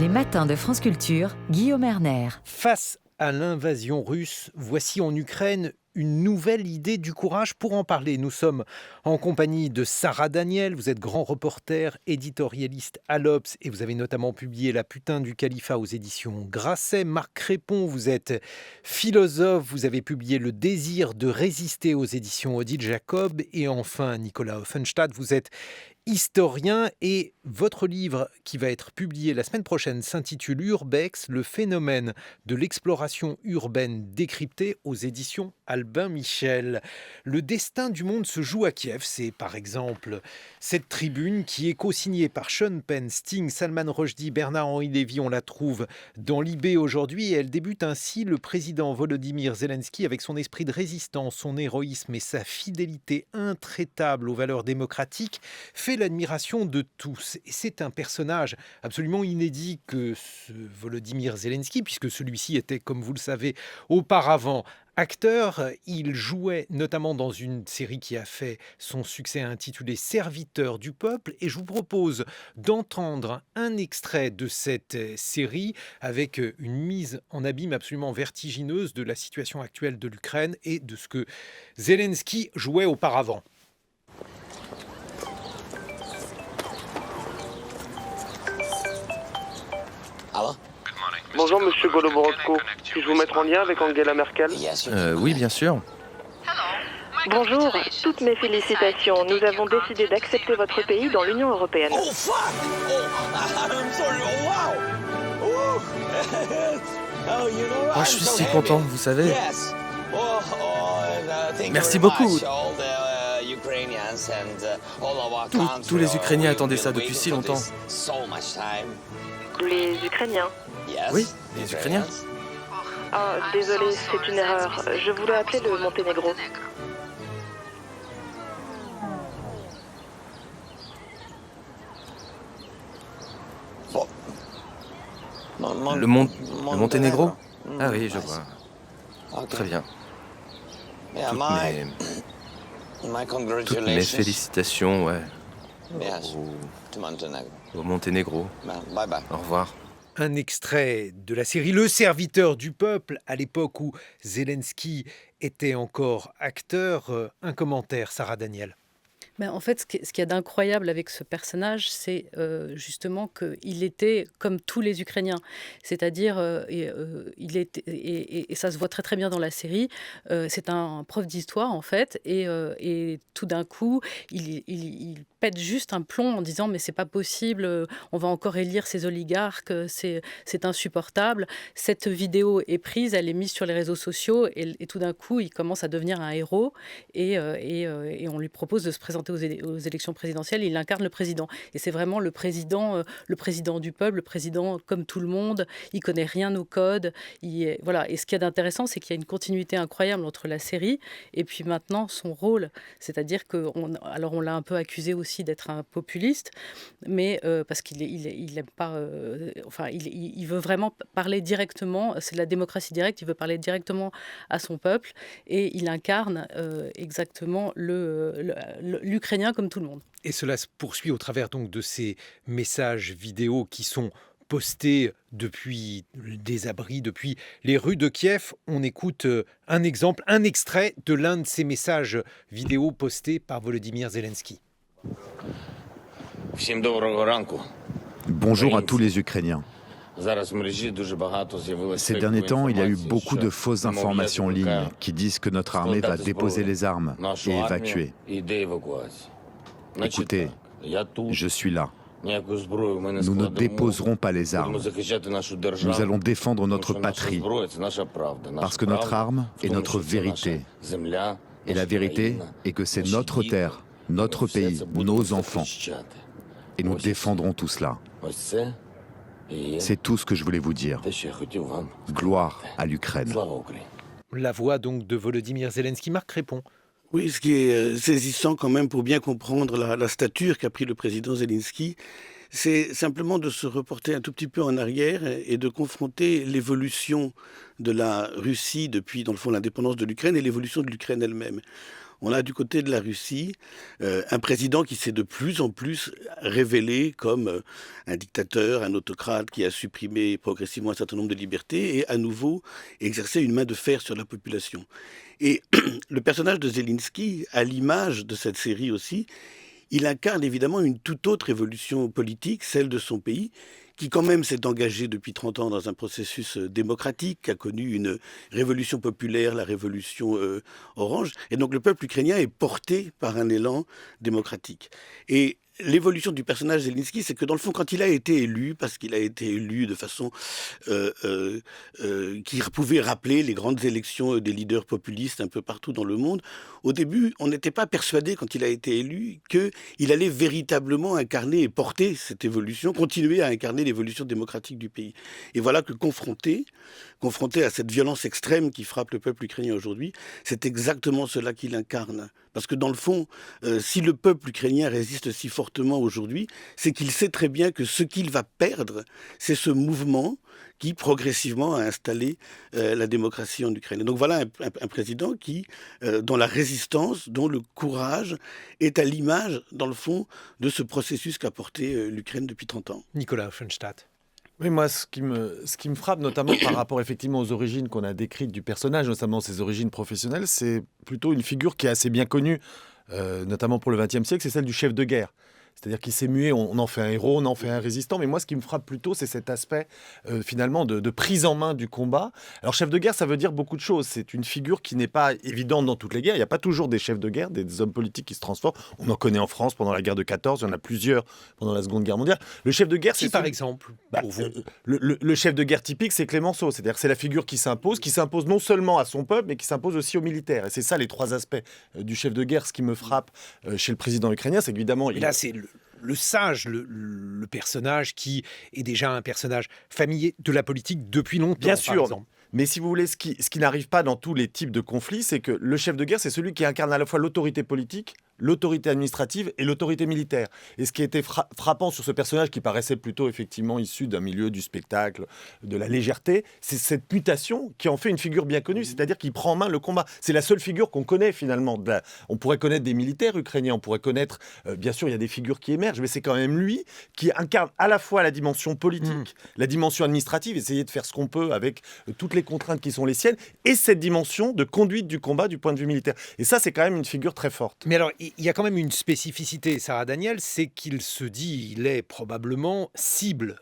Les matins de France Culture, Guillaume Erner. Face à l'invasion russe, voici en Ukraine une nouvelle idée du courage. Pour en parler, nous sommes en compagnie de Sarah Daniel. Vous êtes grand reporter, éditorialiste à l'Obs et vous avez notamment publié La putain du califat aux éditions Grasset. Marc Crépon, vous êtes philosophe. Vous avez publié Le désir de résister aux éditions Odile Jacob. Et enfin, Nicolas Offenstadt, vous êtes historien et votre livre qui va être publié la semaine prochaine s'intitule Urbex, le phénomène de l'exploration urbaine décryptée aux éditions Albin Michel. Le destin du monde se joue à Kiev, c'est par exemple cette tribune qui est co-signée par Sean Penn, Sting, Salman Rushdie, Bernard-Henri Lévy, on la trouve dans Libé aujourd'hui et elle débute ainsi: le président Volodymyr Zelensky, avec son esprit de résistance, son héroïsme et sa fidélité intraitable aux valeurs démocratiques, fait l'admiration de tous. Et c'est un personnage absolument inédit que ce Volodymyr Zelensky, puisque celui-ci était, comme vous le savez, auparavant acteur. Il jouait notamment dans une série qui a fait son succès intitulée Serviteur du peuple. Et je vous propose d'entendre un extrait de cette série avec une mise en abîme absolument vertigineuse de la situation actuelle de l'Ukraine et de ce que Zelensky jouait auparavant. Bonjour Monsieur Goloborodko, puis-je vous mettre en lien avec Angela Merkel? Oui, bien sûr. Bonjour, toutes mes félicitations. Nous avons décidé d'accepter votre pays dans l'Union européenne. Je suis si content, vous savez. Merci beaucoup. Tous les Ukrainiens attendaient ça depuis si longtemps. Les Ukrainiens? Oui, les Ukrainiens. Ah, désolé, c'est une erreur. Je voulais appeler le Monténégro. Le Monténégro? Ah oui, je vois. Très bien. Toutes mes félicitations, ouais. Au Monténégro. Au revoir. Un extrait de la série Le serviteur du peuple, à l'époque où Zelensky était encore acteur. Un commentaire, Sarah Daniel. En fait, ce qu'il y a d'incroyable avec ce personnage, c'est justement qu'il était comme tous les Ukrainiens. C'est-à-dire, et ça se voit très très bien dans la série, c'est un prof d'histoire en fait, et tout d'un coup, il pète juste un plomb en disant mais c'est pas possible, on va encore élire ces oligarques, c'est insupportable. Cette vidéo est prise, elle est mise sur les réseaux sociaux, et tout d'un coup, il commence à devenir un héros, et on lui propose de se présenter aux élections présidentielles. Il incarne le président. Et c'est vraiment le président du peuple, le président comme tout le monde. Il connaît rien au code. Voilà. Et ce qu'il y a d'intéressant, c'est qu'il y a une continuité incroyable entre la série et puis maintenant son rôle. C'est-à-dire on l'a un peu accusé aussi d'être un populiste, mais parce qu'il aime pas. Il veut vraiment parler directement. C'est de la démocratie directe. Il veut parler directement à son peuple et il incarne exactement l'Ukrainien comme tout le monde. Et cela se poursuit au travers donc de ces messages vidéo qui sont postés depuis des abris, depuis les rues de Kiev. On écoute un exemple, un extrait de l'un de ces messages vidéo postés par Volodymyr Zelensky. Bonjour à tous les Ukrainiens. Ces derniers temps, il y a eu beaucoup de fausses informations en ligne qui disent que notre armée va déposer les armes et évacuer. Écoutez, je suis là. Nous ne déposerons pas les armes. Nous allons défendre notre patrie parce que notre arme est notre vérité. Et la vérité est que c'est notre terre, notre pays, nos enfants. Et nous défendrons tout cela. C'est tout ce que je voulais vous dire. Gloire à l'Ukraine. La voix donc de Volodymyr Zelensky. Marc Crépon. Oui, ce qui est saisissant quand même pour bien comprendre la stature qu'a pris le président Zelensky, c'est simplement de se reporter un tout petit peu en arrière et de confronter l'évolution de la Russie depuis, dans le fond, l'indépendance de l'Ukraine et l'évolution de l'Ukraine elle-même. on a du côté de la Russie un président qui s'est de plus en plus révélé comme un dictateur, un autocrate qui a supprimé progressivement un certain nombre de libertés et à nouveau exercé une main de fer sur la population. Et le personnage de Zelensky, à l'image de cette série aussi, il incarne évidemment une toute autre évolution politique, celle de son pays, qui quand même s'est engagé depuis 30 ans dans un processus démocratique, qui a connu une révolution populaire, la révolution orange. Et donc le peuple ukrainien est porté par un élan démocratique. Et l'évolution du personnage Zelensky, c'est que dans le fond, quand il a été élu, parce qu'il a été élu de façon qui pouvait rappeler les grandes élections des leaders populistes un peu partout dans le monde, au début, on n'était pas persuadé, quand il a été élu, qu'il allait véritablement incarner et porter cette évolution, continuer à incarner l'évolution démocratique du pays. Et voilà que confronté à cette violence extrême qui frappe le peuple ukrainien aujourd'hui, c'est exactement cela qu'il incarne. Parce que dans le fond, si le peuple ukrainien résiste si fortement aujourd'hui, c'est qu'il sait très bien que ce qu'il va perdre, c'est ce mouvement qui progressivement a installé la démocratie en Ukraine. Et donc voilà un président dont la résistance, dont le courage est à l'image, dans le fond, de ce processus qu'a porté l'Ukraine depuis 30 ans. Nicolas Offenstadt. Oui, moi, ce qui me frappe, notamment par rapport effectivement aux origines qu'on a décrites du personnage, notamment ses origines professionnelles, c'est plutôt une figure qui est assez bien connue, notamment pour le XXe siècle, c'est celle du chef de guerre. C'est-à-dire qu'il s'est mué, on en fait un héros, on en fait un résistant. Mais moi, ce qui me frappe plutôt, c'est cet aspect, finalement, de prise en main du combat. Alors, chef de guerre, ça veut dire beaucoup de choses. C'est une figure qui n'est pas évidente dans toutes les guerres. Il n'y a pas toujours des chefs de guerre, des hommes politiques qui se transforment. On en connaît en France pendant la guerre de 14, il y en a plusieurs pendant la Seconde Guerre mondiale. Le chef de guerre, c'est... par exemple, pour vous le chef de guerre typique, c'est Clémenceau. C'est-à-dire que c'est la figure qui s'impose non seulement à son peuple, mais qui s'impose aussi aux militaires. Et c'est ça, les trois aspects du chef de guerre. Ce qui me frappe chez le président ukrainien, c'est qu'évidemment... Là, c'est le sage, le personnage qui est déjà un personnage familier de la politique depuis longtemps, bien par sûr. exemple. Mais si vous voulez, ce qui n'arrive pas dans tous les types de conflits, c'est que le chef de guerre, c'est celui qui incarne à la fois l'autorité politique, l'autorité administrative et l'autorité militaire. Et ce qui était frappant sur ce personnage qui paraissait plutôt effectivement issu d'un milieu du spectacle, de la légèreté, c'est cette mutation qui en fait une figure bien connue, c'est-à-dire qu'il prend en main le combat. C'est la seule figure qu'on connaît finalement. On pourrait connaître des militaires ukrainiens, on pourrait connaître, bien sûr, il y a des figures qui émergent, mais c'est quand même lui qui incarne à la fois la dimension politique, la dimension administrative, essayer de faire ce qu'on peut avec toutes les contraintes qui sont les siennes, et cette dimension de conduite du combat du point de vue militaire. Et ça, c'est quand même une figure très forte. Mais alors, il y a quand même une spécificité, Sarah Daniel, c'est qu'il se dit, il est probablement cible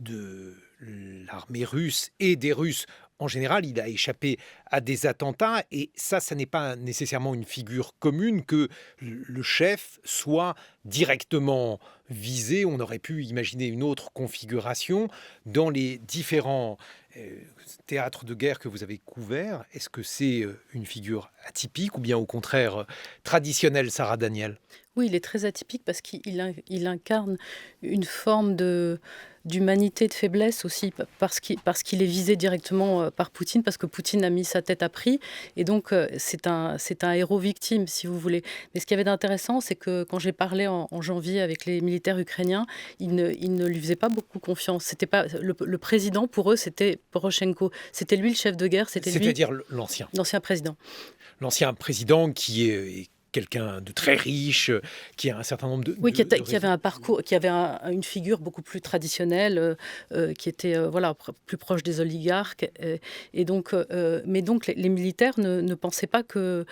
de l'armée russe et des Russes. En général, il a échappé à des attentats et ça n'est pas nécessairement une figure commune que le chef soit directement visé. On aurait pu imaginer une autre configuration dans les différents théâtres de guerre que vous avez couverts. Est-ce que c'est une figure atypique ou bien au contraire traditionnelle, Sarah Daniel ? Oui, il est très atypique parce qu'il incarne une forme d'humanité, de faiblesse aussi, parce qu'il est visé directement par Poutine, parce que Poutine a mis sa tête à prix, et donc c'est un héros victime, si vous voulez. Mais ce qu'il y avait d'intéressant, c'est que quand j'ai parlé en janvier avec les militaires ukrainiens, ils ne lui faisaient pas beaucoup confiance. C'était pas le président, pour eux, c'était Poroshenko. C'était lui le chef de guerre, c'est-à-dire l'ancien président. L'ancien président qui est quelqu'un de très riche, qui a un certain nombre de... Oui, qui avait un parcours, qui avait une figure beaucoup plus traditionnelle, qui était plus proche des oligarques. Et donc, mais donc les militaires ne pensaient pas que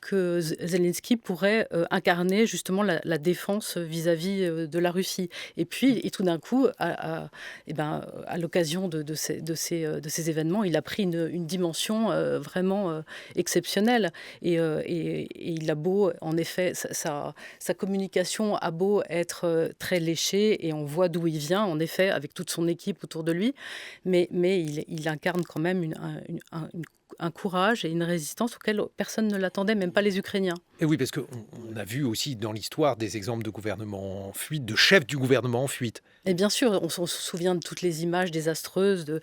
Zelensky pourrait incarner justement la défense vis-à-vis de la Russie. Et puis, tout d'un coup, à l'occasion de ces événements, il a pris une dimension vraiment exceptionnelle. Et il a beau, en effet, sa communication a beau être très léchée, et on voit d'où il vient, en effet, avec toute son équipe autour de lui, mais il incarne quand même un courage et une résistance auquel personne ne l'attendait, même pas les Ukrainiens. Et oui, parce qu'on a vu aussi dans l'histoire des exemples de gouvernements en fuite, de chefs du gouvernement en fuite. Et bien sûr, on se souvient de toutes les images désastreuses de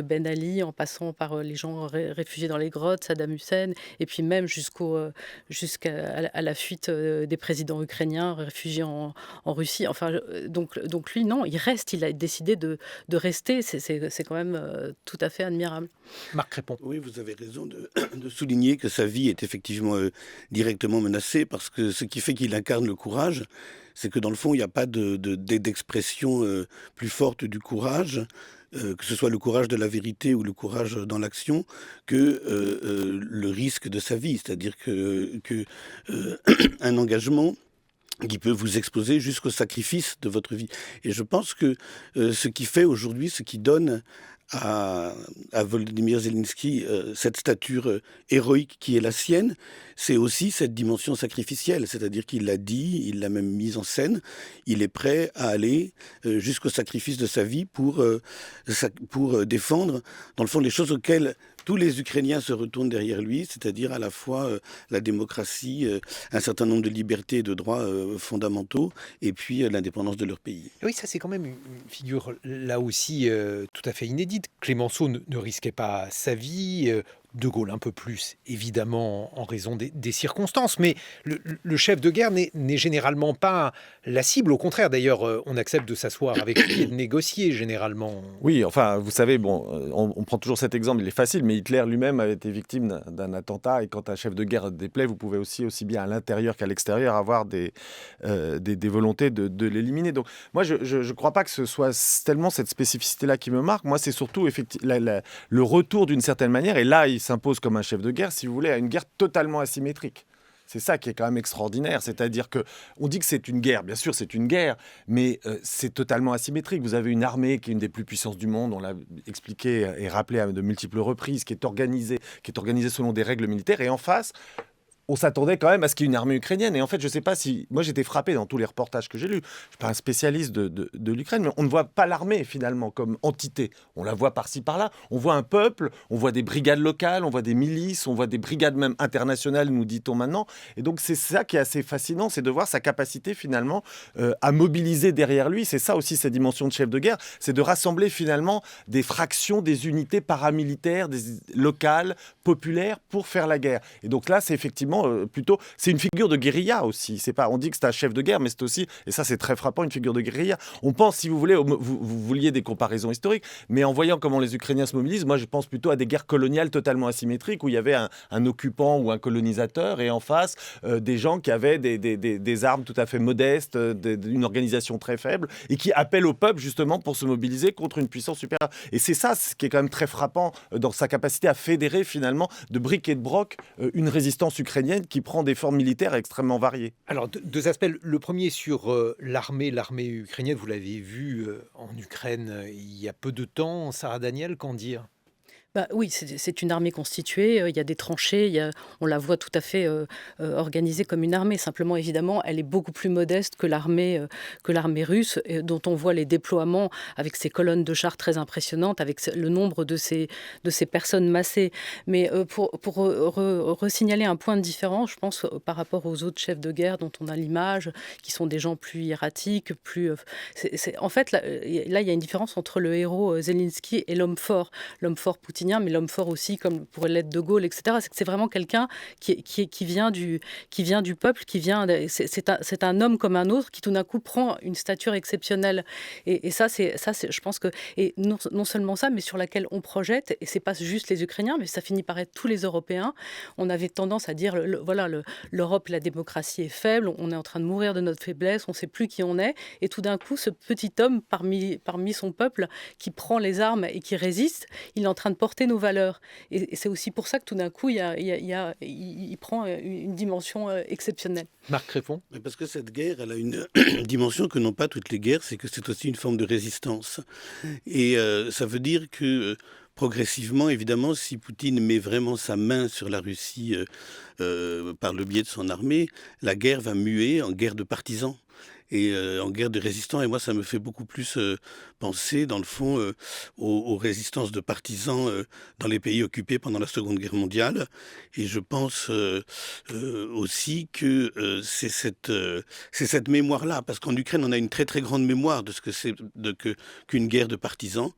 Ben Ali, en passant par les gens réfugiés dans les grottes, Saddam Hussein, et puis même jusqu'à la fuite des présidents ukrainiens réfugiés en Russie. Enfin, donc lui, non, il reste. Il a décidé de rester. C'est quand même tout à fait admirable. Marc Crépon. Oui, vous avez raison de souligner que sa vie est effectivement directement menacée, parce que ce qui fait qu'il incarne le courage, c'est que dans le fond, il n'y a pas d'expression plus forte du courage, que ce soit le courage de la vérité ou le courage dans l'action, que le risque de sa vie. C'est-à-dire que un engagement qui peut vous exposer jusqu'au sacrifice de votre vie. Et je pense que ce qui fait aujourd'hui, ce qui donne à Volodymyr Zelensky cette stature héroïque qui est la sienne, c'est aussi cette dimension sacrificielle. C'est-à-dire qu'il l'a dit, il l'a même mise en scène, il est prêt à aller jusqu'au sacrifice de sa vie pour défendre, dans le fond, les choses auxquelles tous les Ukrainiens se retournent derrière lui, c'est-à-dire à la fois la démocratie, un certain nombre de libertés et de droits fondamentaux, et puis l'indépendance de leur pays. Oui, ça c'est quand même une figure là aussi tout à fait inédite. Clémenceau ne risquait pas sa vie, De Gaulle un peu plus, évidemment, en raison des circonstances, mais le chef de guerre n'est généralement pas la cible. Au contraire, d'ailleurs, on accepte de s'asseoir avec lui et de négocier, généralement. Oui, enfin, vous savez, bon, on prend toujours cet exemple, il est facile, mais Hitler lui-même avait été victime d'un attentat, et quand un chef de guerre déplaît, vous pouvez aussi bien à l'intérieur qu'à l'extérieur avoir des volontés de l'éliminer. Donc, moi, je ne crois pas que ce soit tellement cette spécificité-là qui me marque. Moi, c'est surtout le retour d'une certaine manière, et là, il s'impose comme un chef de guerre, si vous voulez, à une guerre totalement asymétrique. C'est ça qui est quand même extraordinaire, c'est-à-dire qu'on dit que c'est une guerre, bien sûr c'est une guerre, mais c'est totalement asymétrique. Vous avez une armée qui est une des plus puissantes du monde, on l'a expliqué et rappelé à de multiples reprises, qui est organisée selon des règles militaires, et en face, on s'attendait quand même à ce qu'il y ait une armée ukrainienne. Et en fait, je ne sais pas si... Moi, j'étais frappé dans tous les reportages que j'ai lus. Je ne suis pas un spécialiste de l'Ukraine, mais on ne voit pas l'armée, finalement, comme entité. On la voit par-ci, par-là. On voit un peuple, on voit des brigades locales, on voit des milices, on voit des brigades même internationales, nous dit-on maintenant. Et donc, c'est ça qui est assez fascinant, c'est de voir sa capacité, finalement, à mobiliser derrière lui. C'est ça aussi, sa dimension de chef de guerre, c'est de rassembler, finalement, des fractions, des unités paramilitaires, locales, populaires, pour faire la guerre. Et donc là, c'est effectivement plutôt, c'est une figure de guérilla aussi. C'est pas, on dit que c'est un chef de guerre, mais c'est aussi, et ça c'est très frappant, une figure de guérilla. On pense, si vous voulez, vous vouliez des comparaisons historiques, mais en voyant comment les Ukrainiens se mobilisent, moi je pense plutôt à des guerres coloniales totalement asymétriques où il y avait un occupant ou un colonisateur, et en face des gens qui avaient des armes tout à fait modestes, une organisation très faible, et qui appellent au peuple justement pour se mobiliser contre une puissance supérieure. Et c'est ça ce qui est quand même très frappant dans sa capacité à fédérer finalement de briques et de broc une résistance ukrainienne qui prend des formes militaires extrêmement variées. Alors, deux aspects. Le premier sur l'armée ukrainienne, vous l'avez vu en Ukraine il y a peu de temps. Sarah Daniel, qu'en dire ? Oui, c'est une armée constituée, il y a des tranchées, on la voit tout à fait organisée comme une armée. Simplement, évidemment, elle est beaucoup plus modeste que l'armée russe, dont on voit les déploiements avec ces colonnes de chars très impressionnantes, avec le nombre de ces personnes massées. Mais pour resignaler un point de différence, je pense, par rapport aux autres chefs de guerre dont on a l'image, qui sont des gens plus hiératiques, en fait, là, il y a une différence entre le héros Zelensky et l'homme fort Poutine, mais l'homme fort aussi, comme pourrait l'être De Gaulle, etc. C'est que c'est vraiment quelqu'un qui vient du peuple, c'est un homme comme un autre qui tout d'un coup prend une stature exceptionnelle. Et ça, je pense que, et non seulement ça, mais sur laquelle on projette, et c'est pas juste les Ukrainiens, mais ça finit par être tous les Européens. On avait tendance à dire, l'Europe, la démocratie est faible, on est en train de mourir de notre faiblesse, on ne sait plus qui on est, et tout d'un coup, ce petit homme parmi son peuple qui prend les armes et qui résiste, il est en train de porter nos valeurs. Et c'est aussi pour ça que tout d'un coup, il prend une dimension exceptionnelle. Marc Crépon ? Parce que cette guerre, elle a une dimension que n'ont pas toutes les guerres, c'est que c'est aussi une forme de résistance. Et ça veut dire que progressivement, évidemment, si Poutine met vraiment sa main sur la Russie par le biais de son armée, la guerre va muer en guerre de partisans. Et en guerre de résistants, et moi ça me fait beaucoup plus penser dans le fond aux résistances de partisans dans les pays occupés pendant la Seconde Guerre mondiale, et je pense aussi que c'est cette mémoire-là, parce qu'en Ukraine on a une très très grande mémoire de ce que c'est qu'une guerre de partisans,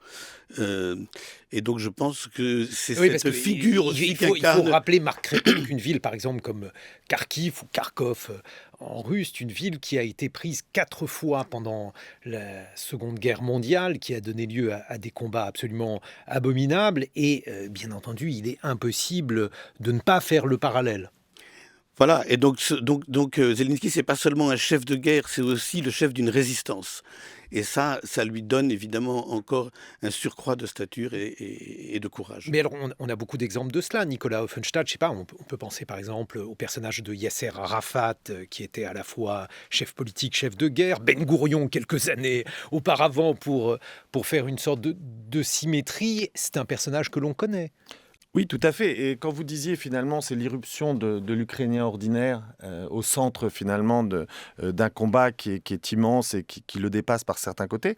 et donc je pense que c'est cette figure aussi il faut rappeler, Marc Crépon, qu'une ville par exemple comme Kharkiv ou Kharkov en Russie, une ville qui a été prise 4 fois pendant la Seconde Guerre mondiale, qui a donné lieu à des combats absolument abominables. Et bien entendu, il est impossible de ne pas faire le parallèle. Voilà, et donc Zelensky, c'est pas seulement un chef de guerre, c'est aussi le chef d'une résistance. Et ça lui donne évidemment encore un surcroît de stature et de courage. Mais alors, on a beaucoup d'exemples de cela. Nicolas Offenstadt, je sais pas, on peut penser par exemple au personnage de Yasser Arafat, qui était à la fois chef politique, chef de guerre, Ben Gourion quelques années auparavant pour faire une sorte de symétrie. C'est un personnage que l'on connaît. Oui, tout à fait. Et quand vous disiez finalement, c'est l'irruption de l'Ukrainien ordinaire au centre finalement d'un combat qui est immense et qui le dépasse par certains côtés,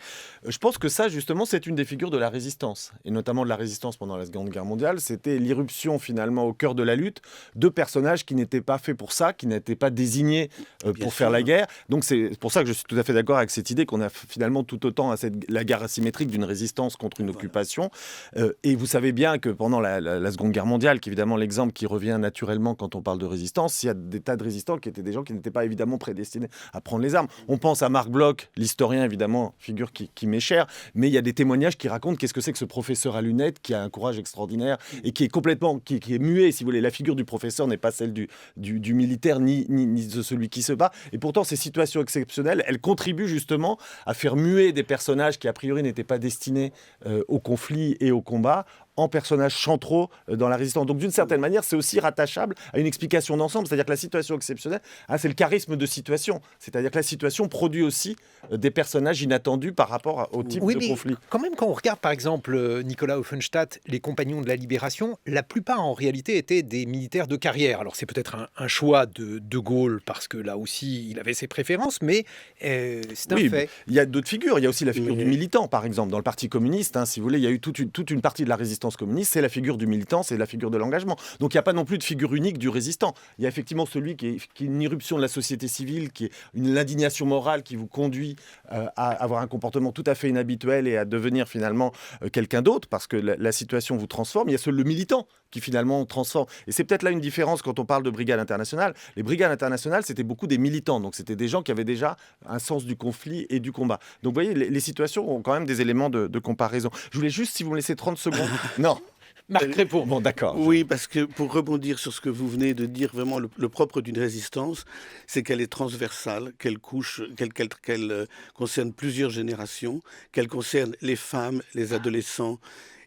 je pense que ça justement, c'est une des figures de la résistance. Et notamment de la résistance pendant la Seconde Guerre mondiale. C'était l'irruption finalement au cœur de la lutte de personnages qui n'étaient pas faits pour ça, qui n'étaient pas désignés pour faire la guerre. Donc c'est pour ça que je suis tout à fait d'accord avec cette idée qu'on a finalement tout autant la guerre asymétrique d'une résistance contre une occupation. Et vous savez bien que pendant la Seconde Guerre mondiale, qui est évidemment l'exemple qui revient naturellement quand on parle de résistance, il y a des tas de résistants qui étaient des gens qui n'étaient pas évidemment prédestinés à prendre les armes. On pense à Marc Bloch, l'historien évidemment, figure qui m'est chère, mais il y a des témoignages qui racontent qu'est-ce que c'est que ce professeur à lunettes qui a un courage extraordinaire et qui est complètement, qui est muet, si vous voulez. La figure du professeur n'est pas celle du militaire ni de celui qui se bat. Et pourtant, ces situations exceptionnelles, elles contribuent justement à faire muer des personnages qui a priori n'étaient pas destinés au conflit et au combat en personnages centraux dans la résistance. Donc d'une certaine manière, c'est aussi rattachable à une explication d'ensemble, c'est-à-dire que la situation exceptionnelle, c'est le charisme de situation, c'est-à-dire que la situation produit aussi des personnages inattendus par rapport au type de conflit. Quand même, quand on regarde par exemple Nicolas Offenstadt, les Compagnons de la Libération, la plupart en réalité étaient des militaires de carrière. Alors c'est peut-être un choix de De Gaulle, parce que là aussi il avait ses préférences, mais c'est un fait. Il y a d'autres figures, il y a aussi la figure du militant par exemple, dans le Parti communiste, si vous voulez, il y a eu toute une partie de la résistance communiste, c'est la figure du militant, c'est la figure de l'engagement. Donc il n'y a pas non plus de figure unique du résistant. Il y a effectivement celui qui est une irruption de la société civile, qui est l'indignation morale qui vous conduit à avoir un comportement tout à fait inhabituel et à devenir finalement quelqu'un d'autre, parce que la situation vous transforme. Il y a le militant qui finalement transforme. Et c'est peut-être là une différence quand on parle de brigades internationales. Les brigades internationales, c'était beaucoup des militants, donc c'était des gens qui avaient déjà un sens du conflit et du combat. Donc vous voyez, les situations ont quand même des éléments de comparaison. Je voulais juste, si vous me laissez 30 secondes... Non. Marc Crépon. Bon, d'accord. Oui, parce que pour rebondir sur ce que vous venez de dire, vraiment le propre d'une résistance, c'est qu'elle est transversale, qu'elle concerne plusieurs générations, qu'elle concerne les femmes, les adolescents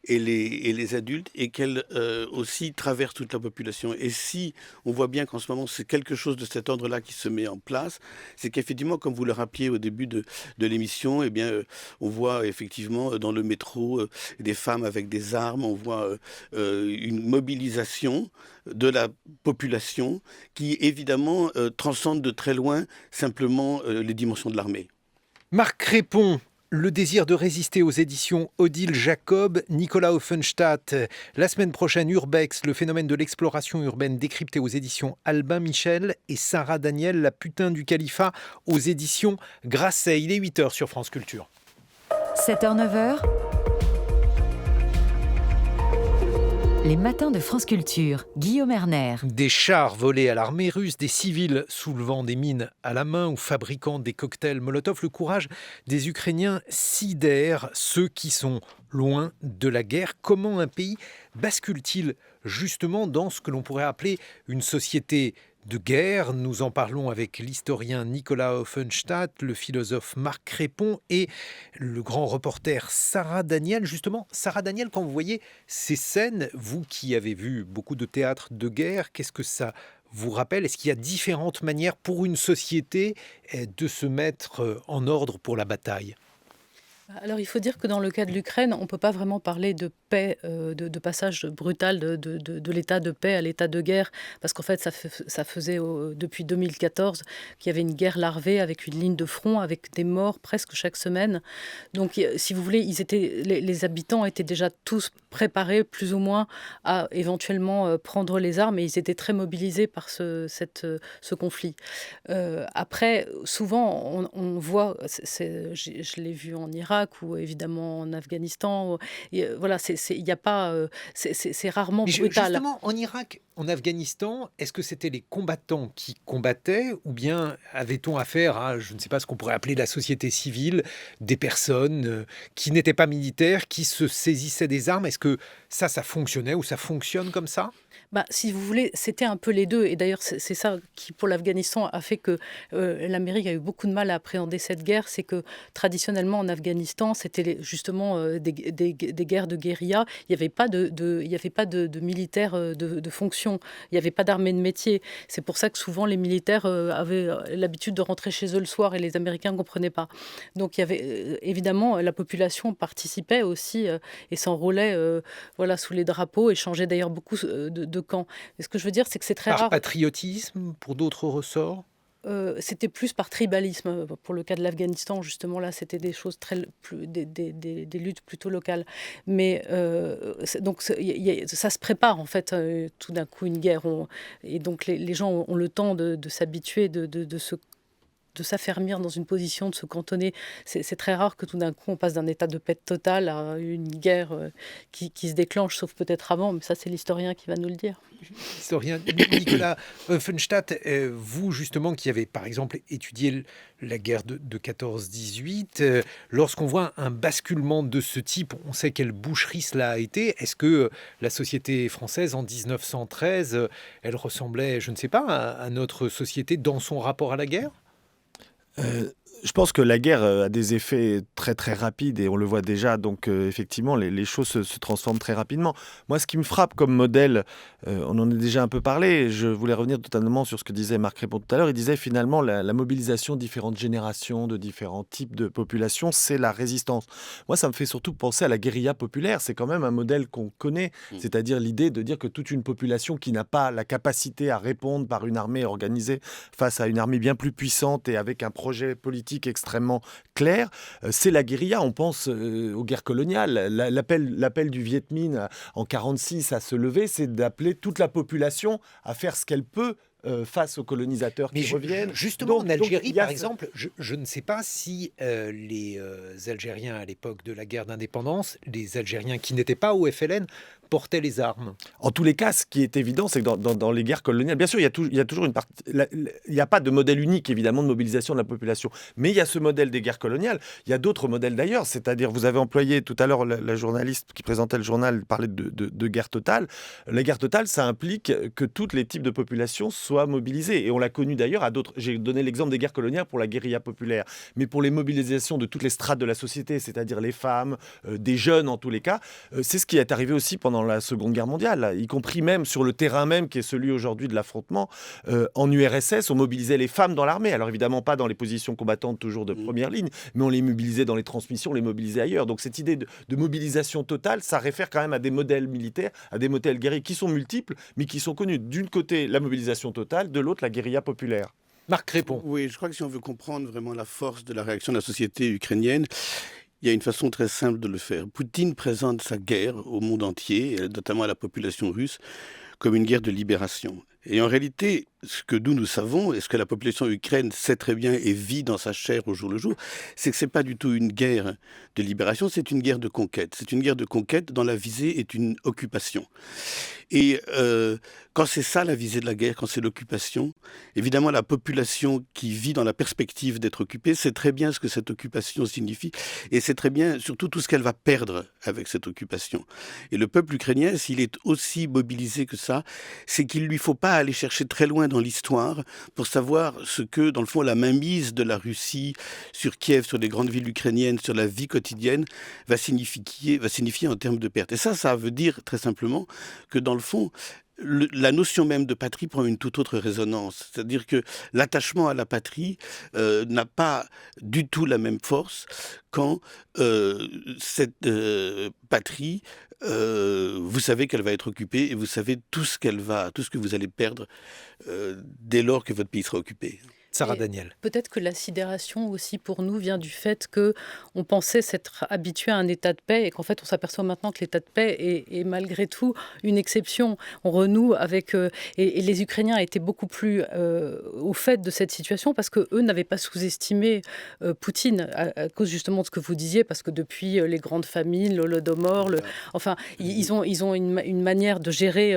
et les adultes, et qu'elle aussi traverse toute la population. Et si on voit bien qu'en ce moment, c'est quelque chose de cet ordre-là qui se met en place, c'est qu'effectivement, comme vous le rappeliez au début de l'émission, eh bien, on voit effectivement dans le métro des femmes avec des armes, on voit une mobilisation de la population qui, évidemment, transcende de très loin simplement les dimensions de l'armée. Marc Crépon. Le désir de résister aux éditions Odile Jacob, Nicolas Offenstadt. La semaine prochaine, Urbex, le phénomène de l'exploration urbaine décrypté aux éditions Albin Michel, et Sarah Daniel, la putain du califat, aux éditions Grasset. Il est 8h sur France Culture. 7h, 9h. Les matins de France Culture, Guillaume Erner. Des chars volés à l'armée russe, des civils soulevant des mines à la main ou fabriquant des cocktails Molotov. Le courage des Ukrainiens sidère ceux qui sont loin de la guerre. Comment un pays bascule-t-il justement dans ce que l'on pourrait appeler une société de guerre? Nous en parlons avec l'historien Nicolas Offenstadt, le philosophe Marc Crépon et le grand reporter Sarah Daniel. Justement, Sarah Daniel, quand vous voyez ces scènes, vous qui avez vu beaucoup de théâtres de guerre, qu'est-ce que ça vous rappelle? Est-ce qu'il y a différentes manières pour une société de se mettre en ordre pour la bataille? Alors il faut dire que dans le cas de l'Ukraine, on ne peut pas vraiment parler de paix, de passage brutal de l'état de paix à l'état de guerre, parce qu'en fait ça faisait depuis 2014 qu'il y avait une guerre larvée avec une ligne de front, avec des morts presque chaque semaine. Donc si vous voulez, les habitants étaient déjà tous préparés plus ou moins à éventuellement prendre les armes, et ils étaient très mobilisés par ce conflit. Après, souvent on voit, je l'ai vu en Irak, Irak ou évidemment en Afghanistan. Voilà, il y a pas, c'est rarement brutal. Justement, en Irak, en Afghanistan, est-ce que c'était les combattants qui combattaient ou bien avait-on affaire à, je ne sais pas, ce qu'on pourrait appeler la société civile, des personnes qui n'étaient pas militaires, qui se saisissaient des armes? Est-ce que ça fonctionnait ou ça fonctionne comme ça? Si vous voulez, c'était un peu les deux. Et d'ailleurs, c'est ça qui, pour l'Afghanistan, a fait que l'Amérique a eu beaucoup de mal à appréhender cette guerre. C'est que traditionnellement, en Afghanistan, c'était justement des guerres de guérilla. Il n'y avait pas de militaires de fonction. Il n'y avait pas d'armée de métier. C'est pour ça que souvent, les militaires avaient l'habitude de rentrer chez eux le soir et les Américains ne comprenaient pas. Donc, il y avait évidemment, la population participait aussi et s'enrôlait voilà, sous les drapeaux et changeait d'ailleurs beaucoup de camp. Et ce que je veux dire, c'est que c'est très Par rare. patriotisme, pour d'autres ressorts? C'était plus par tribalisme. Pour le cas de l'Afghanistan, justement, là, c'était des choses des luttes plutôt locales. Mais donc, ça se prépare, en fait, tout d'un coup, une guerre. Et donc, les gens ont le temps de s'habituer, de s'affermir dans une position, de se cantonner. C'est très rare que tout d'un coup on passe d'un état de paix total à une guerre qui se déclenche, sauf peut-être avant, mais ça c'est l'historien qui va nous le dire. Historien Nicolas Offenstadt, vous justement qui avez par exemple étudié la guerre de 14-18, lorsqu'on voit un basculement de ce type, on sait quelle boucherie cela a été. Est-ce que la société française en 1913, elle ressemblait, je ne sais pas, à notre société dans son rapport à la guerre? Je pense que la guerre a des effets très très rapides et on le voit déjà, donc effectivement les choses se transforment très rapidement. Moi, ce qui me frappe comme modèle, on en a déjà un peu parlé, je voulais revenir totalement sur ce que disait Marc Répond tout à l'heure. Il disait finalement la mobilisation de différentes générations, de différents types de populations, c'est la résistance. Moi, ça me fait surtout penser à la guérilla populaire. C'est quand même un modèle qu'on connaît, c'est-à-dire l'idée de dire que toute une population qui n'a pas la capacité à répondre par une armée organisée face à une armée bien plus puissante et avec un projet politique extrêmement clair, c'est la guérilla. On pense aux guerres coloniales. L'appel du Viet Minh en 1946 à se lever, c'est d'appeler toute la population à faire ce qu'elle peut face aux colonisateurs qui reviennent. Justement, en Algérie, par exemple, je ne sais pas si les Algériens à l'époque de la guerre d'indépendance, les Algériens qui n'étaient pas au FLN, portaient les armes. En tous les cas, ce qui est évident, c'est que dans les guerres coloniales, bien sûr, il y a toujours une partie... Il n'y a pas de modèle unique, évidemment, de mobilisation de la population. Mais il y a ce modèle des guerres coloniales. Il y a d'autres modèles d'ailleurs. C'est-à-dire, vous avez employé tout à l'heure la journaliste qui présentait le journal, parlait de guerre totale. La guerre totale, ça implique que tous les types de populations soient mobilisés. Et on l'a connu d'ailleurs à d'autres... J'ai donné l'exemple des guerres coloniales pour la guérilla populaire. Mais pour les mobilisations de toutes les strates de la société, c'est-à-dire les femmes, des jeunes en tous les cas, c'est ce qui est arrivé aussi pendant la Seconde Guerre mondiale, y compris même sur le terrain même qui est celui aujourd'hui de l'affrontement. En URSS, on mobilisait les femmes dans l'armée. Alors évidemment pas dans les positions combattantes toujours de première ligne, mais on les mobilisait dans les transmissions, on les mobilisait ailleurs. Donc cette idée de mobilisation totale, ça réfère quand même à des modèles militaires, à des modèles guerriers qui sont multiples, mais qui sont connus. D'une côté, la mobilisation totale, de l'autre, la guérilla populaire. Marc Répond. Oui, je crois que si on veut comprendre vraiment la force de la réaction de la société ukrainienne, il y a une façon très simple de le faire. Poutine présente sa guerre au monde entier, et notamment à la population russe, comme une guerre de libération. Et en réalité, ce que nous savons, et ce que la population ukrainienne sait très bien et vit dans sa chair au jour le jour, c'est que ce n'est pas du tout une guerre de libération, c'est une guerre de conquête. C'est une guerre de conquête dont la visée est une occupation. Et quand c'est ça la visée de la guerre, quand c'est l'occupation, évidemment la population qui vit dans la perspective d'être occupée sait très bien ce que cette occupation signifie et sait très bien surtout tout ce qu'elle va perdre avec cette occupation. Et le peuple ukrainien, s'il est aussi mobilisé que ça, c'est qu'il ne lui faut pas aller chercher très loin dans l'histoire pour savoir ce que, dans le fond, la mainmise de la Russie sur Kiev, sur les grandes villes ukrainiennes, sur la vie quotidienne, va signifier en termes de pertes. Et ça veut dire très simplement que, dans le fond, la notion même de patrie prend une toute autre résonance. C'est-à-dire que l'attachement à la patrie n'a pas du tout la même force quand cette patrie, vous savez qu'elle va être occupée et vous savez tout ce que vous allez perdre dès lors que votre pays sera occupé. Sarah Daniel. Peut-être que la sidération aussi pour nous vient du fait que on pensait s'être habitué à un état de paix et qu'en fait on s'aperçoit maintenant que l'état de paix est malgré tout une exception. On renoue avec et les Ukrainiens étaient beaucoup plus au fait de cette situation parce que eux n'avaient pas sous-estimé Poutine à cause justement de ce que vous disiez, parce que depuis les grandes famines, l'Holodomor, enfin ils ont une manière de gérer,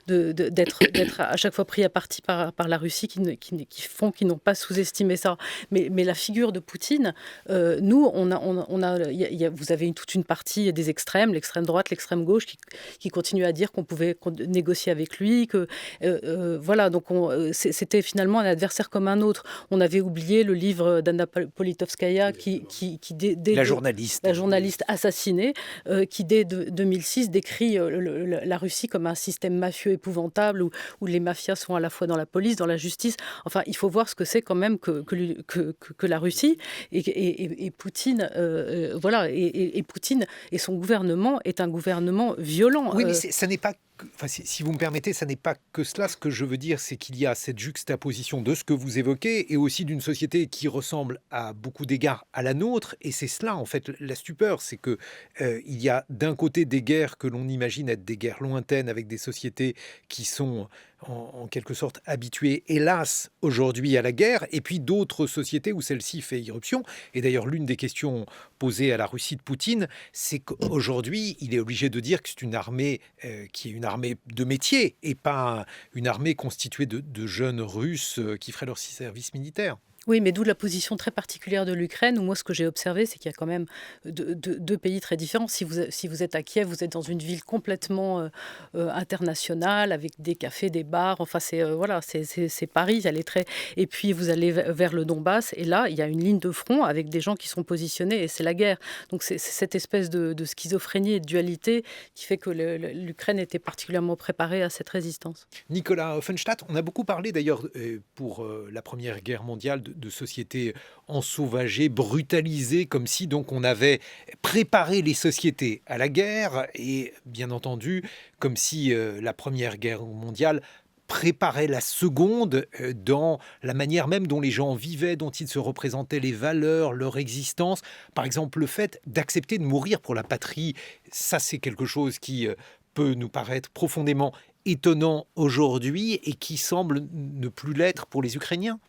d'être à chaque fois pris à partie par la Russie qui font qu'ils n'ont pas sous-estimé ça. Mais la figure de Poutine, nous, vous avez toute une partie des extrêmes, l'extrême droite, l'extrême gauche, qui continuent à dire qu'on pouvait négocier avec lui, que voilà, donc c'était finalement un adversaire comme un autre. On avait oublié le livre d'Anna Politkovskaya la journaliste assassinée, qui dès 2006 décrit la Russie comme un système mafieux épouvantable où les mafias sont à la fois dans la police, dans la justice. Enfin, il faut voir ce que c'est quand même que la Russie et Poutine, voilà, et Poutine et son gouvernement est un gouvernement violent. Oui, mais ça n'est pas. Enfin, si vous me permettez, ça n'est pas que cela. Ce que je veux dire, c'est qu'il y a cette juxtaposition de ce que vous évoquez et aussi d'une société qui ressemble à beaucoup d'égards à la nôtre. Et c'est cela, en fait, la stupeur. C'est que il y a d'un côté des guerres que l'on imagine être des guerres lointaines avec des sociétés qui sont en quelque sorte habituées, hélas, aujourd'hui à la guerre, et puis d'autres sociétés où celle-ci fait irruption. Et d'ailleurs, l'une des questions posées à la Russie de Poutine, c'est qu'aujourd'hui, il est obligé de dire que c'est une armée qui est une armée de métier et pas une armée constituée de jeunes Russes qui feraient leur service militaire. Oui, mais d'où la position très particulière de l'Ukraine, où moi, ce que j'ai observé, c'est qu'il y a quand même deux pays très différents. Si vous êtes à Kiev, vous êtes dans une ville complètement internationale, avec des cafés, des bars, enfin, c'est Paris, elle est très... Et puis, vous allez vers le Donbass, et là, il y a une ligne de front avec des gens qui sont positionnés, et c'est la guerre. Donc, c'est cette espèce de schizophrénie et de dualité qui fait que l'Ukraine était particulièrement préparée à cette résistance. Nicolas Offenstadt, on a beaucoup parlé d'ailleurs pour la Première Guerre mondiale de sociétés ensauvagées, brutalisées, comme si donc on avait préparé les sociétés à la guerre et bien entendu comme si la Première Guerre mondiale préparait la seconde dans la manière même dont les gens vivaient, dont ils se représentaient les valeurs, leur existence. Par exemple, le fait d'accepter de mourir pour la patrie, ça c'est quelque chose qui peut nous paraître profondément étonnant aujourd'hui et qui semble ne plus l'être pour les Ukrainiens.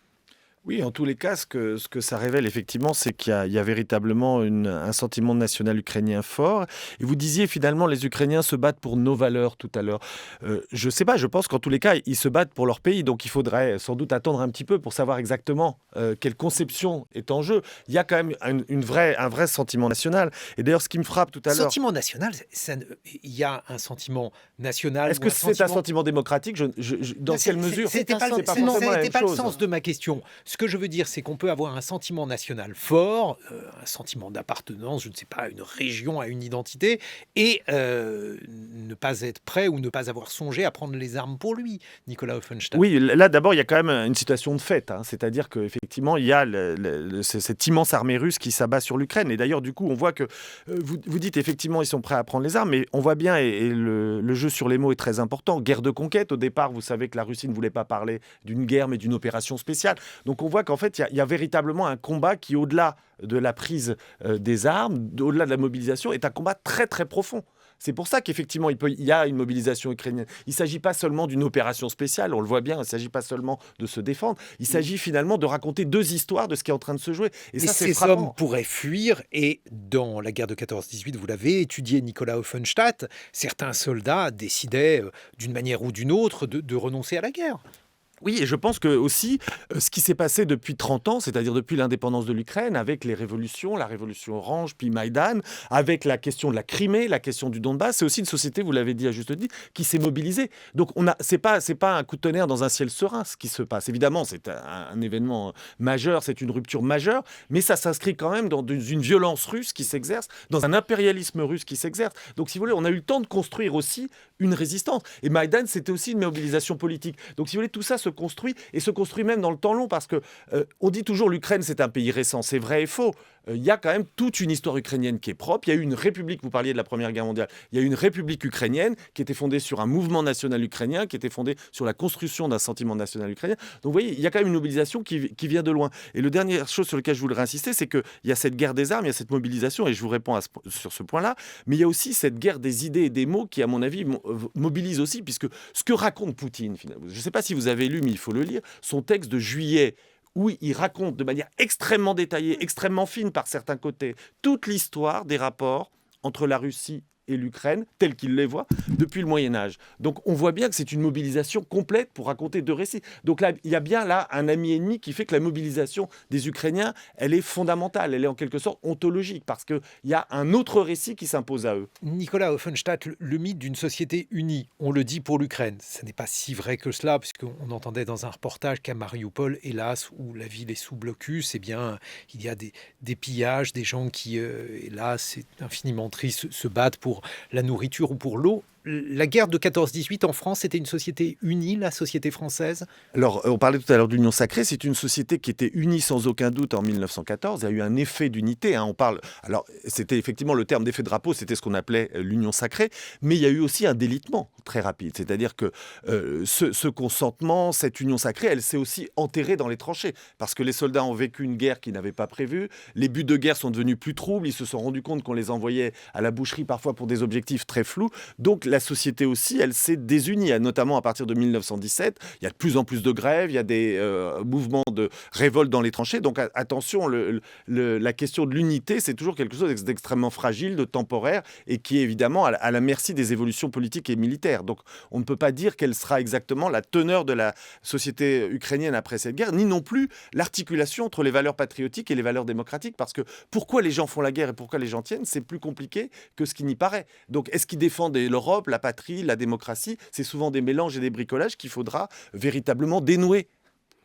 Oui, en tous les cas, ce que ça révèle effectivement, c'est qu'il y a véritablement un sentiment national ukrainien fort. Et vous disiez finalement, les Ukrainiens se battent pour nos valeurs tout à l'heure. Je ne sais pas, je pense qu'en tous les cas, ils se battent pour leur pays. Donc il faudrait sans doute attendre un petit peu pour savoir exactement quelle conception est en jeu. Il y a quand même un vrai sentiment national. Et d'ailleurs, ce qui me frappe tout à l'heure... Sentiment national, il y a un sentiment national. Est-ce que c'est un sentiment démocratique dans quelle mesure? C'était pas le sens de ma question. Ce que je veux dire, c'est qu'on peut avoir un sentiment national fort, un sentiment d'appartenance, je ne sais pas, à une région, à une identité, et ne pas être prêt ou ne pas avoir songé à prendre les armes pour lui, Nicolas Offenstadt. Oui, là d'abord, il y a quand même une situation de fait, c'est-à-dire qu'effectivement, il y a cette immense armée russe qui s'abat sur l'Ukraine. Et d'ailleurs, du coup, on voit que, vous dites effectivement, ils sont prêts à prendre les armes, mais on voit bien, et le jeu sur les mots est très important, guerre de conquête. Au départ, vous savez que la Russie ne voulait pas parler d'une guerre, mais d'une opération spéciale. Donc on voit qu'en fait, il y a véritablement un combat qui, au-delà de la prise des armes, au-delà de la mobilisation, est un combat très très profond. C'est pour ça qu'effectivement, il y a une mobilisation ukrainienne. Il ne s'agit pas seulement d'une opération spéciale, on le voit bien, il ne s'agit pas seulement de se défendre, il s'agit finalement de raconter deux histoires de ce qui est en train de se jouer. Et ça, c'est frappant. Ces hommes pourraient fuir, et dans la guerre de 14-18, vous l'avez étudié, Nicolas Offenstadt, certains soldats décidaient d'une manière ou d'une autre de renoncer à la guerre. Oui, et je pense que aussi, ce qui s'est passé depuis 30 ans, c'est-à-dire depuis l'indépendance de l'Ukraine, avec les révolutions, la révolution orange, puis Maïdan, avec la question de la Crimée, la question du Donbass, c'est aussi une société, vous l'avez dit à juste titre, qui s'est mobilisée. Donc c'est pas un coup de tonnerre dans un ciel serein ce qui se passe. Évidemment, c'est un événement majeur, c'est une rupture majeure, mais ça s'inscrit quand même dans une violence russe qui s'exerce, dans un impérialisme russe qui s'exerce. Donc si vous voulez, on a eu le temps de construire aussi une résistance. Et Maïdan, c'était aussi une mobilisation politique. Donc si vous voulez, tout ça se construit, et se construit même dans le temps long, parce que on dit toujours l'Ukraine c'est un pays récent, c'est vrai et faux. il y a quand même toute une histoire ukrainienne qui est propre. Il y a eu une république, vous parliez de la Première Guerre mondiale, il y a eu une république ukrainienne qui était fondée sur un mouvement national ukrainien, qui était fondée sur la construction d'un sentiment national ukrainien. Donc vous voyez, il y a quand même une mobilisation qui vient de loin. Et la dernière chose sur laquelle je voudrais insister, c'est qu'il y a cette guerre des armes, il y a cette mobilisation, et je vous réponds sur ce point-là, mais il y a aussi cette guerre des idées et des mots qui, à mon avis, mobilise aussi, puisque ce que raconte Poutine, finalement, je ne sais pas si vous avez lu, mais il faut le lire, son texte de juillet, où il raconte de manière extrêmement détaillée, extrêmement fine par certains côtés, toute l'histoire des rapports entre la Russie et l'Ukraine, tels qu'il les voit, depuis le Moyen-Âge. Donc on voit bien que c'est une mobilisation complète pour raconter deux récits. Donc là, il y a bien là un ami-ennemi qui fait que la mobilisation des Ukrainiens, elle est fondamentale, elle est en quelque sorte ontologique, parce qu'il y a un autre récit qui s'impose à eux. Nicolas Offenstadt, le mythe d'une société unie, on le dit pour l'Ukraine. Ce n'est pas si vrai que cela, puisqu'on entendait dans un reportage qu'à Mariupol, hélas, où la ville est sous blocus, eh bien, il y a des pillages, des gens qui, hélas, c'est infiniment triste, se battent pour la nourriture ou pour l'eau. La guerre de 14-18 en France, c'était une société unie, la société française? Alors, on parlait tout à l'heure d'Union sacrée, c'est une société qui était unie sans aucun doute en 1914. Il y a eu un effet d'unité. On parle. Alors, c'était effectivement le terme d'effet drapeau, c'était ce qu'on appelait l'Union sacrée, mais il y a eu aussi un délitement très rapide. C'est-à-dire que ce consentement, cette Union sacrée, elle s'est aussi enterrée dans les tranchées, parce que les soldats ont vécu une guerre qu'ils n'avaient pas prévue. Les buts de guerre sont devenus plus troubles. Ils se sont rendus compte qu'on les envoyait à la boucherie parfois pour des objectifs très flous. Donc, la société aussi, elle s'est désunie, notamment à partir de 1917. Il y a de plus en plus de grèves, il y a des mouvements de révolte dans les tranchées. Donc attention, la question de l'unité, c'est toujours quelque chose d'extrêmement fragile, de temporaire, et qui est évidemment à la merci des évolutions politiques et militaires. Donc on ne peut pas dire quelle sera exactement la teneur de la société ukrainienne après cette guerre, ni non plus l'articulation entre les valeurs patriotiques et les valeurs démocratiques, parce que pourquoi les gens font la guerre et pourquoi les gens tiennent, c'est plus compliqué que ce qui n'y paraît. Donc est-ce qu'ils défendent l'Europe, la patrie, la démocratie? C'est souvent des mélanges et des bricolages qu'il faudra véritablement dénouer.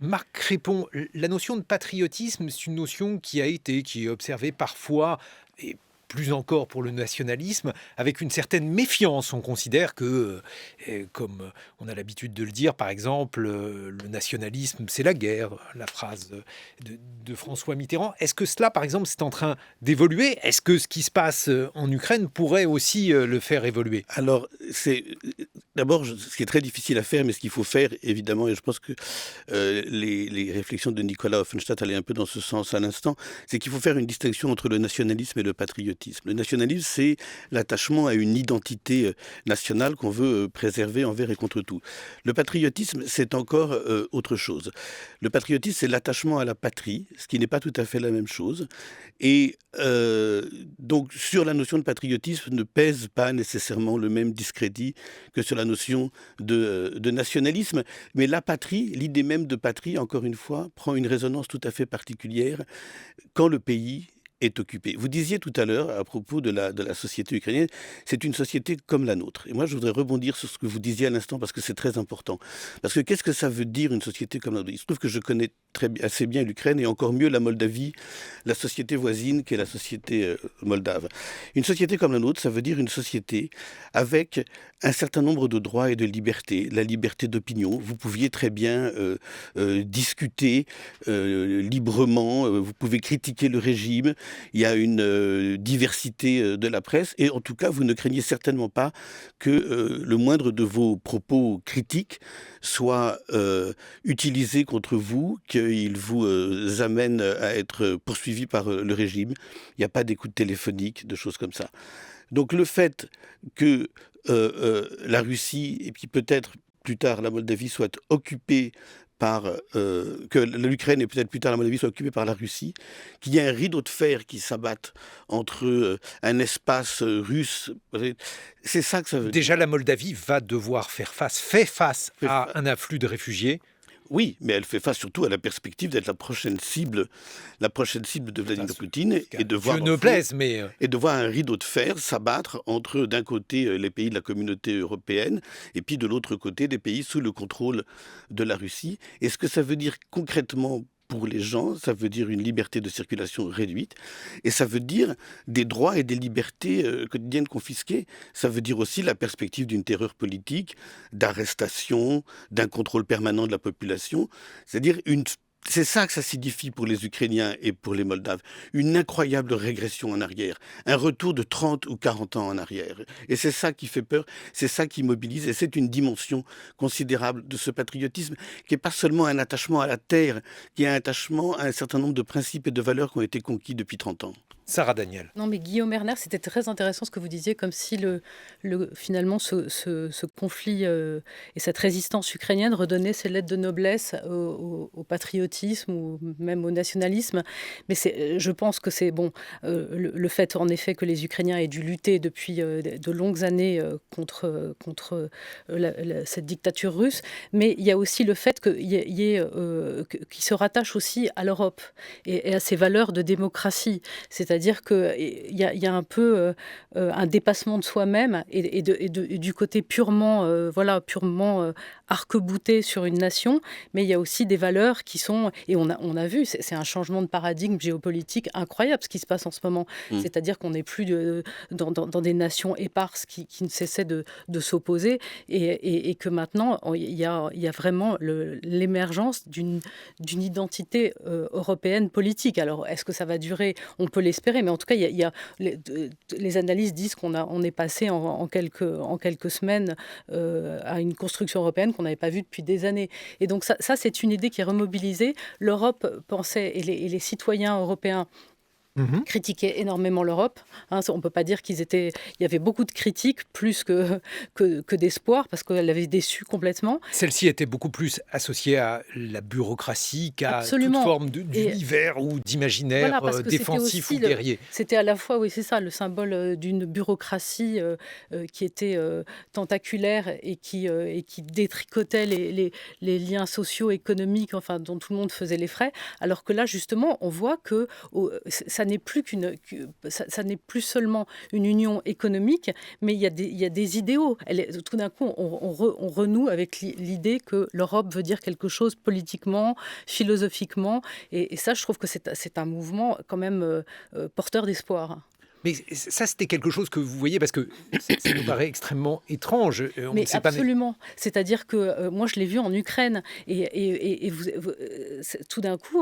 Marc Crépon, la notion de patriotisme, c'est une notion qui est observée parfois, et plus encore pour le nationalisme, avec une certaine méfiance. On considère que, comme on a l'habitude de le dire, par exemple, le nationalisme, c'est la guerre, la phrase de François Mitterrand. Est-ce que cela, par exemple, c'est en train d'évoluer? Est-ce que ce qui se passe en Ukraine pourrait aussi le faire évoluer? Alors, c'est d'abord ce qui est très difficile à faire, mais ce qu'il faut faire, évidemment, et je pense que les réflexions de Nicolas Offenstadt allaient un peu dans ce sens à l'instant, c'est qu'il faut faire une distinction entre le nationalisme et le patriotisme. Le nationalisme, c'est l'attachement à une identité nationale qu'on veut préserver envers et contre tout. Le patriotisme, c'est encore autre chose. Le patriotisme, c'est l'attachement à la patrie, ce qui n'est pas tout à fait la même chose. Et donc, sur la notion de patriotisme ne pèse pas nécessairement le même discrédit que sur la notion de nationalisme. Mais la patrie, l'idée même de patrie, encore une fois, prend une résonance tout à fait particulière quand le pays est occupé. Vous disiez tout à l'heure, à propos de la société ukrainienne, c'est une société comme la nôtre. Et moi, je voudrais rebondir sur ce que vous disiez à l'instant, parce que c'est très important. Parce que qu'est-ce que ça veut dire, une société comme la nôtre? Il se trouve que je connais assez bien l'Ukraine, et encore mieux la Moldavie, la société voisine qui est la société moldave. Une société comme la nôtre, ça veut dire une société avec un certain nombre de droits et de libertés. La liberté d'opinion, vous pouviez très bien discuter librement, vous pouvez critiquer le régime. Il y a une diversité de la presse, et en tout cas, vous ne craignez certainement pas que le moindre de vos propos critiques soit utilisé contre vous, qu'il vous amène à être poursuivi par le régime. Il n'y a pas d'écoute téléphonique, de choses comme ça. Donc le fait que la Russie, et puis peut-être plus tard la Moldavie, soit occupée que l'Ukraine et peut-être plus tard la Moldavie soient occupées par la Russie, qu'il y ait un rideau de fer qui s'abatte entre un espace russe. C'est ça que ça veut dire. Déjà, la Moldavie va devoir fait face à un afflux de réfugiés. Oui, mais elle fait face surtout à la perspective d'être la prochaine cible de Vladimir Poutine, et de voir un rideau de fer s'abattre entre, d'un côté, les pays de la communauté européenne, et puis de l'autre côté, des pays sous le contrôle de la Russie. Et ce que ça veut dire concrètement pour les gens, ça veut dire une liberté de circulation réduite, et ça veut dire des droits et des libertés quotidiennes confisquées. Ça veut dire aussi la perspective d'une terreur politique, d'arrestation, d'un contrôle permanent de la population, c'est-à-dire une c'est ça que ça signifie pour les Ukrainiens et pour les Moldaves. Une incroyable régression en arrière, un retour de 30 ou 40 ans en arrière. Et c'est ça qui fait peur, c'est ça qui mobilise, et c'est une dimension considérable de ce patriotisme qui n'est pas seulement un attachement à la terre, qui est un attachement à un certain nombre de principes et de valeurs qui ont été conquis depuis 30 ans. Sarah Daniel. Non, mais Guillaume Erner, c'était très intéressant ce que vous disiez, comme si finalement ce conflit et cette résistance ukrainienne redonnait ses lettres de noblesse au patriotisme ou même au nationalisme. Mais je pense que c'est le fait en effet que les Ukrainiens aient dû lutter depuis de longues années contre cette dictature russe. Mais il y a aussi le fait qu'ils se rattachent aussi à l'Europe et à ses valeurs de démocratie. C'est-à-dire qu'il y a un peu un dépassement de soi-même et du côté purement arc-bouté sur une nation, mais il y a aussi des valeurs qui sont... Et on a vu, c'est un changement de paradigme géopolitique incroyable ce qui se passe en ce moment. C'est-à-dire qu'on n'est plus dans des nations éparses qui ne cessaient de s'opposer et que maintenant, il y a vraiment l'émergence d'une identité européenne politique. Alors, est-ce que ça va durer ? On peut l'espérer, mais en tout cas, les analyses disent qu'on est passé en quelques semaines à une construction européenne qu'on n'avait pas vue depuis des années. Et donc ça c'est une idée qui est remobilisée. L'Europe pensait, et les citoyens européens critiquaient énormément l'Europe. On ne peut pas dire il y avait beaucoup de critiques, plus que d'espoir, parce qu'elle avait déçu complètement. Celle-ci était beaucoup plus associée à la bureaucratie qu'à toute forme d'univers ou d'imaginaire défensif ou guerrier. C'était à la fois, oui, c'est ça, le symbole d'une bureaucratie qui était tentaculaire et qui détricotait les liens sociaux, économiques, enfin, dont tout le monde faisait les frais. Alors que là, justement, on voit que ça n'est plus seulement une union économique, mais il y a des idéaux. Tout d'un coup, on renoue avec l'idée que l'Europe veut dire quelque chose politiquement, philosophiquement, et ça, je trouve que c'est un mouvement quand même porteur d'espoir. Mais ça, c'était quelque chose que vous voyez, parce que ça nous paraît extrêmement étrange. Mais absolument. C'est-à-dire que moi, je l'ai vu en Ukraine, et tout d'un coup,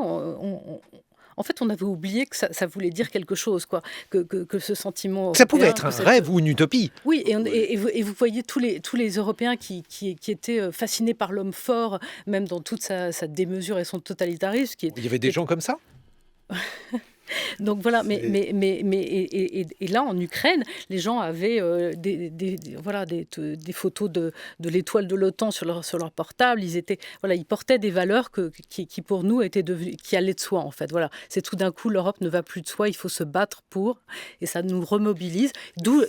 en fait, on avait oublié que ça voulait dire quelque chose, quoi. Que ce sentiment européen, ça pouvait être un rêve ou une utopie. Oui, et vous voyez tous les Européens qui étaient fascinés par l'homme fort, même dans toute sa démesure et son totalitarisme. Il y avait des gens comme ça. Donc voilà, mais là en Ukraine, les gens avaient des photos de l'étoile de l'OTAN sur leur portable. Ils portaient des valeurs qui pour nous qui allaient de soi en fait. Voilà, c'est tout d'un coup l'Europe ne va plus de soi, il faut se battre pour, et ça nous remobilise. D'où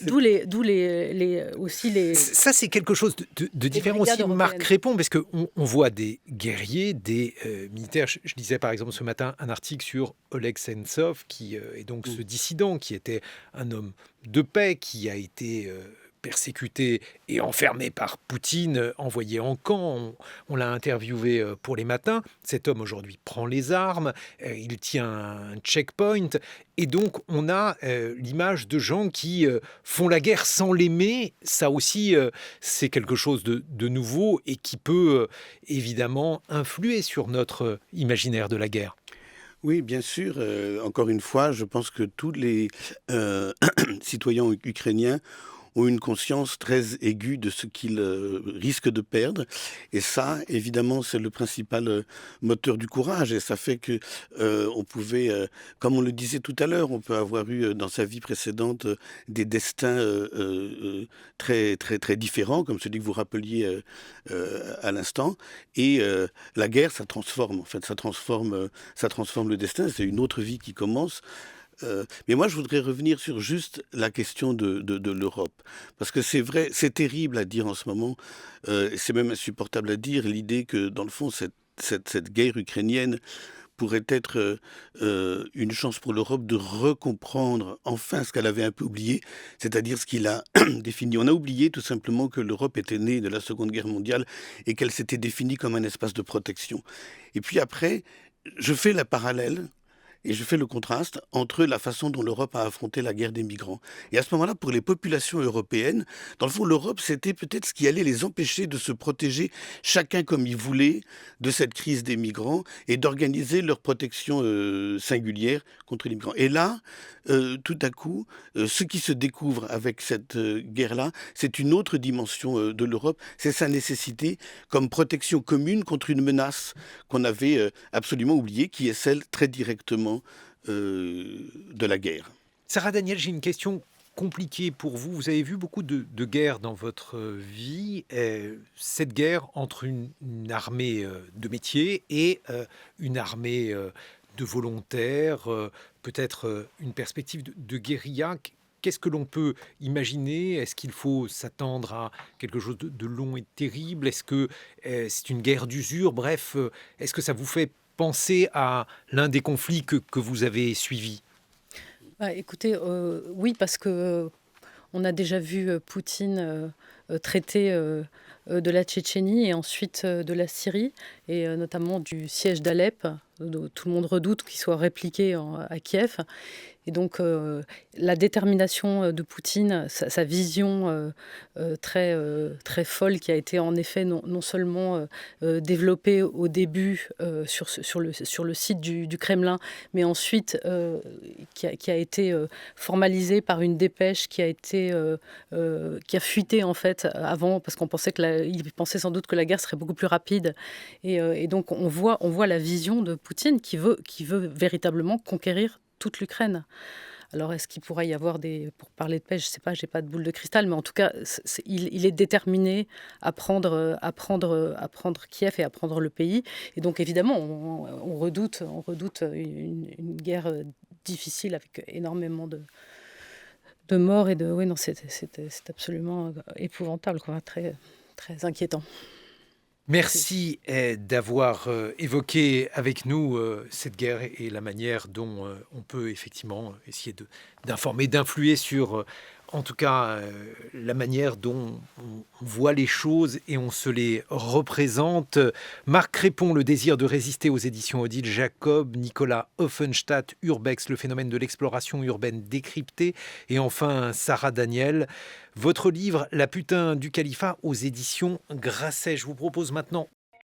aussi les. Ça c'est quelque chose de différent aussi, Marc Crépon, parce que on voit des guerriers, des militaires. Je lisais par exemple ce matin un article sur Oleg Sentsov, qui est donc ce dissident, qui était un homme de paix, qui a été persécuté et enfermé par Poutine, envoyé en camp. On l'a interviewé pour Les Matins. Cet homme aujourd'hui prend les armes, il tient un checkpoint, et donc on a l'image de gens qui font la guerre sans l'aimer. Ça aussi, c'est quelque chose de nouveau et qui peut évidemment influer sur notre imaginaire de la guerre. Oui, bien sûr. Encore une fois, je pense que tous les citoyens ukrainiens ont une conscience très aiguë de ce qu'ils risquent de perdre. Et ça, évidemment, c'est le principal moteur du courage. Et ça fait que on pouvait, comme on le disait tout à l'heure, on peut avoir eu dans sa vie précédente des destins très, très, très différents, comme celui que vous rappeliez à l'instant. Et la guerre, ça transforme. En fait, ça transforme le destin. C'est une autre vie qui commence. Mais moi, je voudrais revenir sur juste la question de l'Europe. Parce que c'est vrai, c'est terrible à dire en ce moment, c'est même insupportable à dire, l'idée que, dans le fond, cette guerre ukrainienne pourrait être une chance pour l'Europe de recomprendre enfin ce qu'elle avait un peu oublié, c'est-à-dire ce qu'il a défini. On a oublié tout simplement que l'Europe était née de la Seconde Guerre mondiale et qu'elle s'était définie comme un espace de protection. Et puis après, je fais la parallèle. et je fais le contraste entre la façon dont l'Europe a affronté la guerre des migrants. Et à ce moment-là, pour les populations européennes, dans le fond, l'Europe, c'était peut-être ce qui allait les empêcher de se protéger chacun comme il voulait de cette crise des migrants et d'organiser leur protection singulière contre les migrants. Et là, tout à coup, ce qui se découvre avec cette guerre-là, c'est une autre dimension de l'Europe, c'est sa nécessité comme protection commune contre une menace qu'on avait absolument oubliée, qui est celle très directement de la guerre. Sarah Daniel, j'ai une question compliquée pour vous. Vous avez vu beaucoup de guerres dans votre vie. Cette guerre entre une armée de métier et une armée de volontaires, peut-être une perspective de guérilla. Qu'est-ce que l'on peut imaginer? Est-ce qu'il faut s'attendre à quelque chose de long et de terrible? Est-ce que c'est une guerre d'usure? Bref, est-ce que ça vous fait penser à l'un des conflits que vous avez suivis? Écoutez, oui, parce que on a déjà vu Poutine traiter de la Tchétchénie et ensuite de la Syrie, et notamment du siège d'Alep. Tout le monde redoute qu'il soit répliqué à Kiev. Et donc, la détermination de Poutine, sa vision très, très folle, qui a été en effet non seulement développée au début sur le site du Kremlin, mais ensuite qui a été formalisée par une dépêche qui a fuité en fait avant, parce qu'on pensait il pensait sans doute que la guerre serait beaucoup plus rapide. Et donc, on voit la vision de Poutine qui veut véritablement conquérir toute l'Ukraine. Alors, est-ce qu'il pourrait y avoir pour parler de paix, je ne sais pas, j'ai pas de boule de cristal, mais en tout cas, il est déterminé à prendre Kiev et à prendre le pays. Et donc, évidemment, on redoute une guerre difficile avec énormément de morts et de... Oui, non, c'est absolument épouvantable, quoi, très, très inquiétant. Merci d'avoir évoqué avec nous cette guerre et la manière dont on peut effectivement essayer d'informer, d'influer sur, en tout cas, la manière dont on voit les choses et on se les représente. Marc Crépon, Le désir de résister, aux éditions Odile Jacob. Nicolas Offenstadt, Urbex, le phénomène de l'exploration urbaine décrypté. Et enfin, Sarah Daniel, votre livre La putain du califat, aux éditions Grasset. Je vous propose maintenant